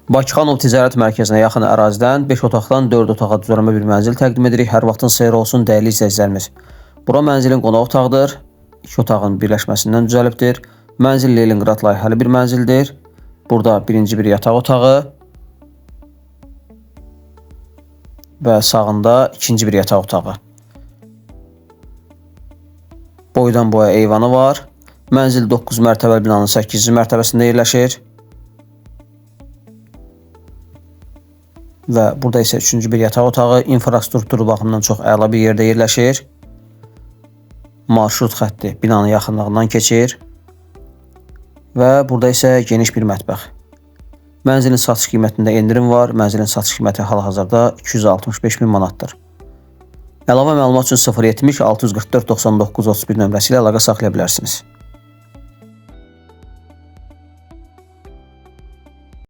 Bakıxanov Ticarət Mərkəzinə yaxın ərazidən 5 otaqdan 4 otağa düzəlmə bir mənzil təqdim edirik. Hər vaxtın xeyir olsun dəyərli izləyicilərimiz. Bura mənzilin qonaq otağıdır. 2 otağın birləşməsindən düzəlibdir. Mənzil Leningrad layihəli bir mənzildir. Burada birinci bir yataq otağı və sağında ikinci bir yataq otağı. Boydan boya eyvanı var. Mənzil 9 mərtəbəli binanın 8-ci mərtəbəsində yerləşir. Və burada isə 3-cü bir yataq otağı, infrastrukturu baxımından çox əla bir yerdə yerləşir. Marşrut xətti binanın yaxınlığından keçir. Və burada isə geniş bir mətbəx. Mənzilin satış qiymətində endirim var. Mənzilin satış qiyməti hal-hazırda 265 min manatdır. Əlavə məlumat üçün 070 644 99 31 nömrəsi ilə əlaqə saxlaya bilərsiniz.